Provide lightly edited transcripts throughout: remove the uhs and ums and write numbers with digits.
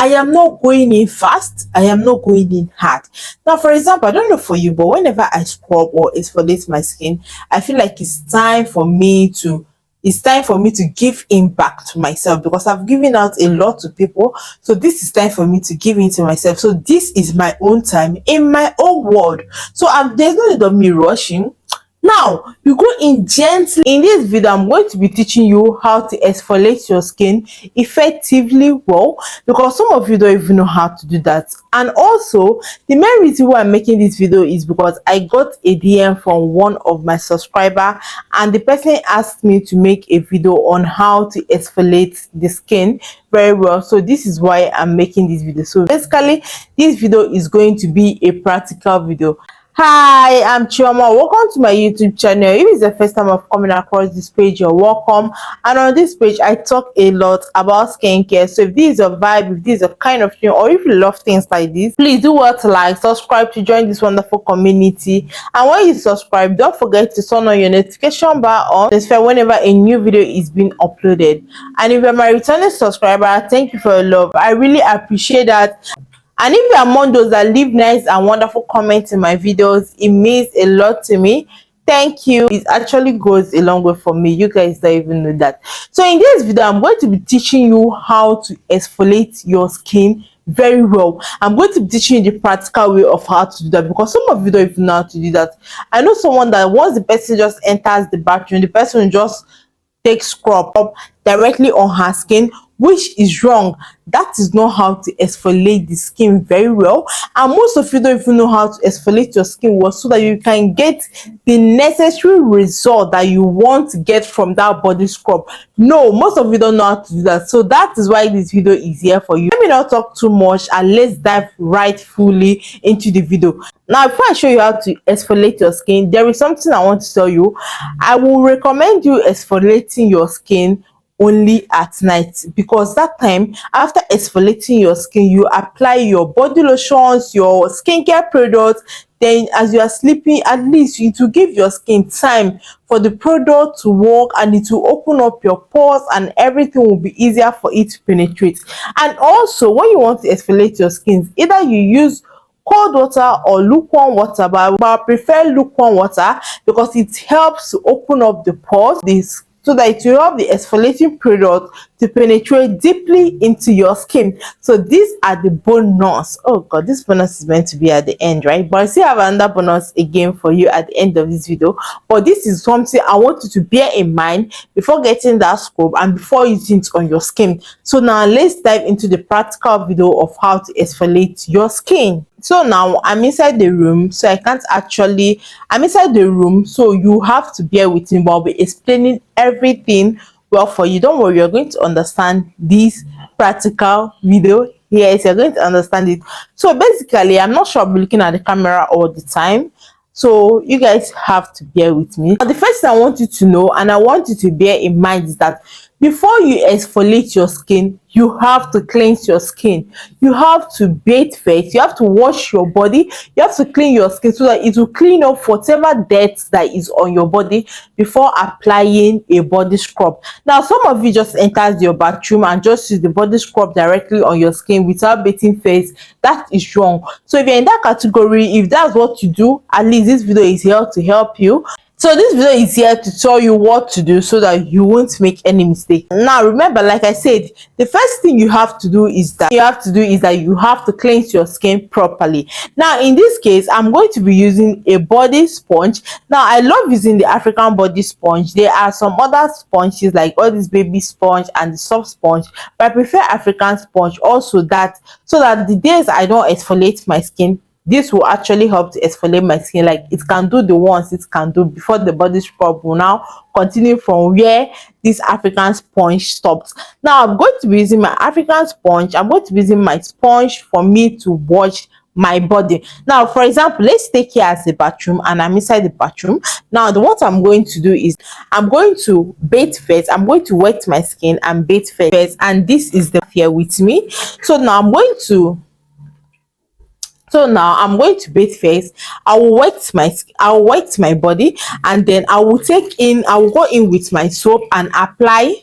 I am not going in fast, I am not going in hard. Now, for example, I don't know for you, but whenever I scrub or exfoliate my skin, I feel like it's time for me to give in back to myself, because I've given out a lot to people. So this is time for me to give in to myself. So this is my own time in my own world. So there's no need of me rushing. Now, you go in gently. In this video, I'm going to be teaching you how to exfoliate your skin effectively well, because some of you don't even know how to do that. And also, the main reason why I'm making this video is because I got a DM from one of my subscribers, and the person asked me to make a video on how to exfoliate the skin very well. So this is why I'm making this video. So basically, this video is going to be a practical video. Hi, I'm Chioma. Welcome to my YouTube channel. If it's the first time I've coming across this page, you're welcome. And on this page, I talk a lot about skincare. So if this is a vibe, if this is a kind of thing, or if you love things like this, please do well to like, subscribe to join this wonderful community. And when you subscribe, don't forget to turn on your notification bar on so whenever a new video is being uploaded. And if you're my returning subscriber, thank you for your love. I really appreciate that. And if you're among those that leave nice and wonderful comments in my videos, it means a lot to me. Thank you. It actually goes a long way for me. You guys don't even know that. So in this video, I'm going to be teaching you how to exfoliate your skin very well. I'm going to be teaching you the practical way of how to do that, because some of you don't even know how to do that. I know someone that once the person just enters the bathroom, the person just takes scrub up directly on her skin, which is wrong. That is not how to exfoliate the skin very well. And most of you don't even know how to exfoliate your skin well, so that you can get the necessary result that you want to get from that body scrub. No, most of you don't know how to do that. So that is why this video is here for you. Let me not talk too much and let's dive right fully into the video. Now, before I show you how to exfoliate your skin, there is something I want to tell you. I will recommend you exfoliating your skin only at night, because that time after exfoliating your skin, you apply your body lotions, your skincare products. Then as you are sleeping, at least it will give your skin time for the product to work, and it will open up your pores and everything will be easier for it to penetrate. And also, when you want to exfoliate your skin, either you use cold water or lukewarm water, but I prefer lukewarm water because it helps to open up the pores, so that it will help the exfoliating product to penetrate deeply into your skin. So these are the bonus. Oh god, this bonus is meant to be at the end, right? But I still have another bonus again for you at the end of this video. But this is something I want you to bear in mind before getting that scrub and before using it on your skin. So now let's dive into the practical video of how to exfoliate your skin. So now I'm inside the room, so I'm inside the room, so you have to bear with me, but I'll be explaining everything well for you. Don't worry, you're going to understand this practical video. Yes, you're going to understand it. So basically, I'm not sure I'll be looking at the camera all the time, so you guys have to bear with me. Now, the first thing I want you to know, and I want you to bear in mind, is that before you exfoliate your skin, you have to cleanse your skin. You have to bathe first. You have to wash your body. You have to clean your skin so that it will clean up whatever dirt that is on your body before applying a body scrub. Now, some of you just enters your bathroom and just use the body scrub directly on your skin without bathing first. That is wrong. So if you're in that category, if that's what you do, at least this video is here to help you. So this video is here to tell you what to do so that you won't make any mistake. Now remember, like I said, the first thing you have to do is that you have to cleanse your skin properly. Now in this case, I'm going to be using a body sponge. Now I love using the African body sponge. There are some other sponges like all this baby sponge and the soft sponge, but I prefer African sponge also, so that the days I don't exfoliate my skin, this will actually help to exfoliate my skin. Like it can do the ones it can do before the body scrub will now continue from where this African sponge stops. Now I'm going to be using my African sponge. I'm going to be using my sponge for me to wash my body. Now for example, let's take here as the bathroom, and I'm inside the bathroom. Now what I'm going to do is I'm going to bathe first. I'm going to wet my skin and bathe first, and this is the here with me. So now I'm going to bathe first. I will wet my body, and then I will go in with my soap and apply.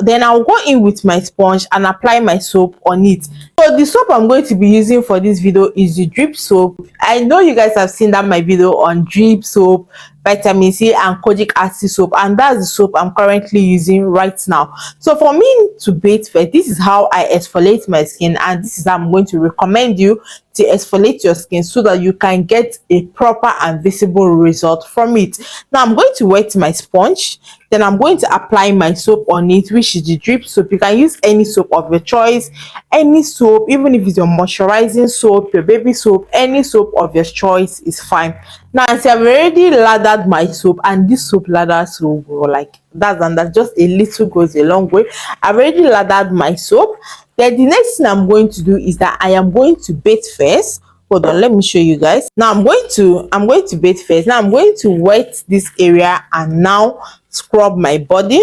Then I'll go in with my sponge and apply my soap on it. So the soap I'm going to be using for this video is the drip soap. I know you guys have seen that my video on drip soap, vitamin C and kojic acid soap, and that's the soap I'm currently using right now. So for me to bathe first, this is how I exfoliate my skin, and this is how I'm going to recommend you to exfoliate your skin so that you can get a proper and visible result from it. Now I'm going to wet my sponge, then I'm going to apply my soap on it, which is the drip soap. You can use any soap of your choice, any soap, even if it's your moisturizing soap, your baby soap, any soap of your choice is fine. Now I see I've already lathered my soap, and this soap lather so like that's just a little goes a long way. I've already lathered my soap. Then the next thing I'm going to do is that I am going to bathe first. Hold on, let me show you guys. Now I'm going to bathe first. Now I'm going to wet this area and now scrub my body.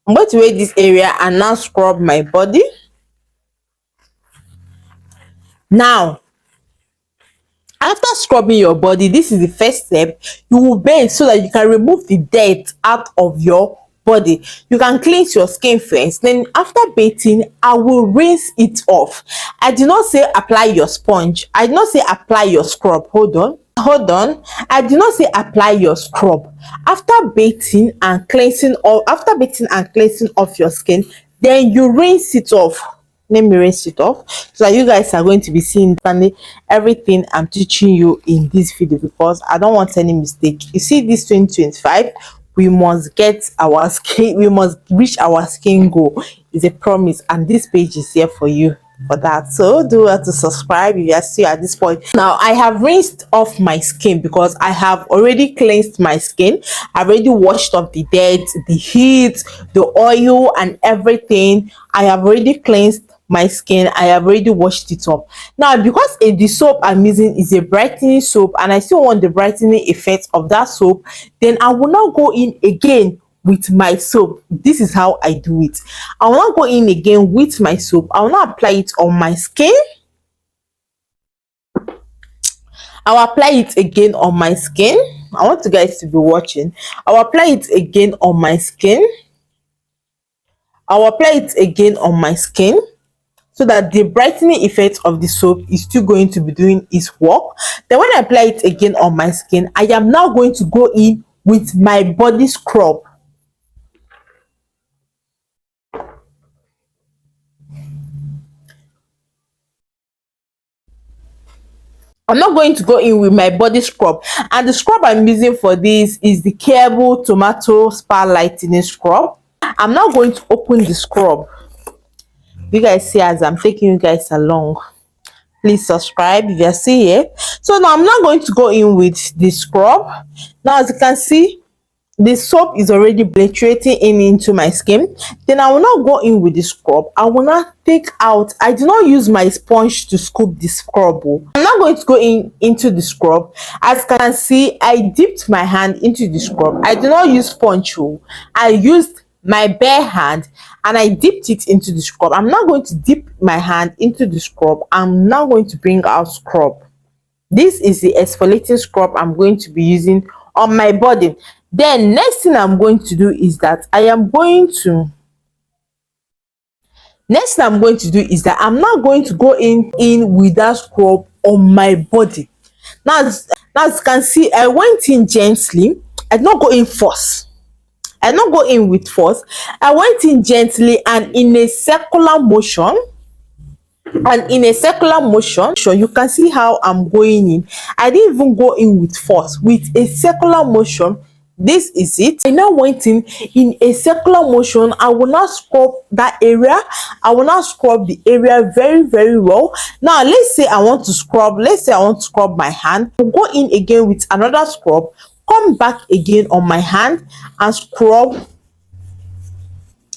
I'm going to wet this area and now scrub my body. Now after scrubbing your body, this is the first step. You will bathe so that you can remove the dirt out of your body. You can cleanse your skin first, then after bathing I will rinse it off. I did not say apply your sponge, I did not say apply your scrub. Hold on, I did not say apply your scrub. After bathing and cleansing off your skin, then you rinse it off. Let me rinse it off so that you guys are going to be seeing everything I'm teaching you in this video, because I don't want any mistake. You see, this 2025, we must get our skin, we must reach our skin goal. It's a promise, and this page is here for you for that. So do have to subscribe if you are still at this point. Now I have rinsed off my skin because I have already cleansed my skin. I've already washed off the dirt, the heat, the oil and everything. I have already cleansed my skin. I have already washed it up. Now because the soap I'm using is a brightening soap and I still want the brightening effect of that soap, then I will not go in again with my soap. This is how I do it. I will not go in again with my soap. I will not apply it on my skin. I will apply it again on my skin. I want you guys to be watching. I will apply it again on my skin. I will apply it again on my skin, so that the brightening effect of the soap is still going to be doing its work. Then when I apply it again on my skin, I am now going to go in with my body scrub. I'm not going to go in with my body scrub, and the scrub I'm using for this is the Cable Tomato Spa Lightening Scrub. I'm now going to open the scrub. You guys see as I'm taking you guys along. Please subscribe if you're still here. So now I'm not going to go in with the scrub. Now as you can see, the soap is already penetrating into my skin. Then I will not go in with the scrub. I will not take out, I do not use my sponge to scoop the scrub. I'm not going to go into the scrub. As you can see, I dipped my hand into the scrub. I do not use sponge. I used my bare hand and I dipped it into the scrub. I'm not going to dip my hand into the scrub. I'm now going to bring out scrub. This is the exfoliating scrub I'm going to be using on my body. Then next thing I'm going to do is that I'm not going to go in with that scrub on my body. Now as you can see, I went in gently. I did not go in force. I did not go in with force. I went in gently and in a circular motion. And in a circular motion, you can see how I'm going in. I didn't even go in with force. With a circular motion, this is it. I now went in a circular motion. I will not scrub that area. I will not scrub the area very, very well. Now let's say I want to scrub my hand. I'll go in again with another scrub, come back again on my hand and scrub.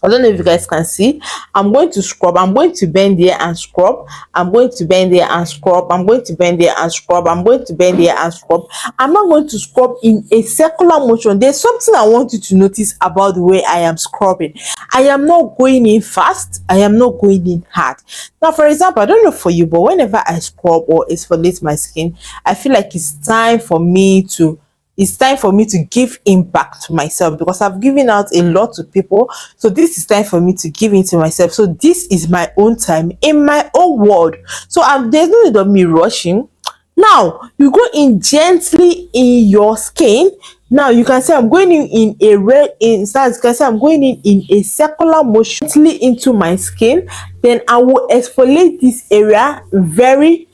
I don't know if you guys can see. I'm going to scrub. I'm going to bend here and scrub. I'm going to bend here and scrub. I'm going to bend here and scrub. I'm going to bend here and scrub. I'm not going to scrub in a circular motion. There's something I want you to notice about the way I am scrubbing. I am not going in fast. I am not going in hard. Now, for example, I don't know for you, but whenever I scrub or exfoliate my skin, I feel like it's time for me to it's time for me to give impact to myself, because I've given out a lot to people. So this is time for me to give into myself. So this is my own time in my own world. So there's no need of me rushing. Now you go in gently in your skin. Now you can say I'm going in a red instance, you can say I'm going in a circular motion gently into my skin. Then I will exfoliate this area very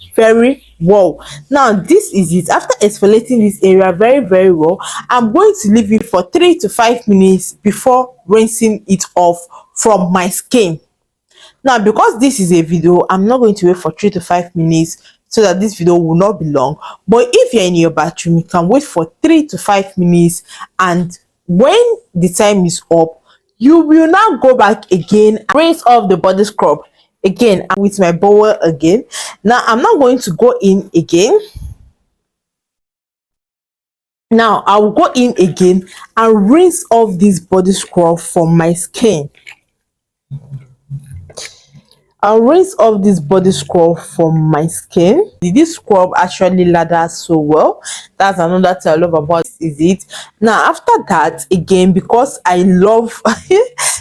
well. Now this is it. After exfoliating this area very well, I'm going to leave it for 3 to 5 minutes before rinsing it off from my skin. Now, because this is a video, I'm not going to wait for 3 to 5 minutes so that this video will not be long. But if you're in your bathroom, you can wait for 3 to 5 minutes, and when the time is up, you will now go back again and rinse off the body scrub again with my bowl again. Now I'm not going to go in again. Now I will go in again and rinse off this body scrub from my skin. I'll rinse off this body scrub from my skin. This scrub actually lathers so well. That's another thing I love about this is it. Now after that, again, because I love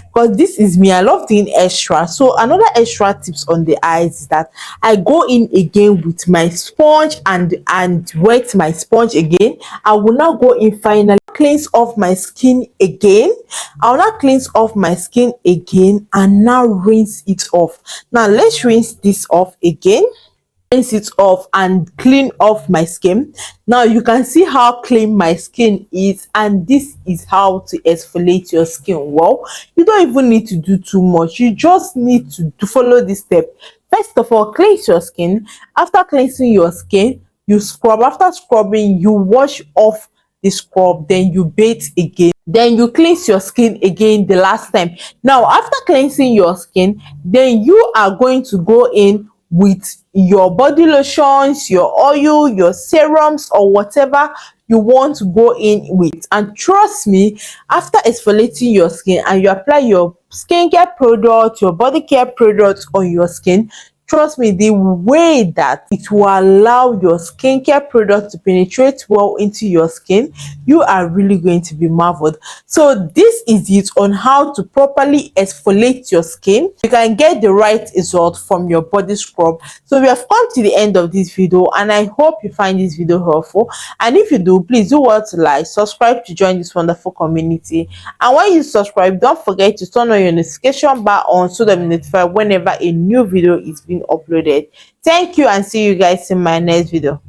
because this is me, I love doing extra. So another extra tips on the eyes is that I go in again with my sponge and wet my sponge again. I will now go in finally, cleanse off my skin again. I'll now cleanse off my skin again and now rinse it off. Now let's rinse this off again. Rinse it off and clean off my skin. Now you can see how clean my skin is, and this is how to exfoliate your skin well. You don't even need to do too much. You just need to follow this step. First of all, cleanse your skin. After cleansing your skin, you scrub. After scrubbing, you wash off the scrub, then you bathe again, then you cleanse your skin again the last time. Now after cleansing your skin, then you are going to go in with your body lotions, your oil, your serums, or whatever you want to go in with. And trust me, after exfoliating your skin and you apply your skincare product, your body care products on your skin, trust me, the way that it will allow your skincare product to penetrate well into your skin, you are really going to be marveled. So this is it on how to properly exfoliate your skin. You can get the right result from your body scrub. So we have come to the end of this video, and I hope you find this video helpful. And if you do, please do what to like, subscribe to join this wonderful community. And when you subscribe, don't forget to turn on your notification bar on so that you're notified whenever a new video is being uploaded. Thank you, and see you guys in my next video.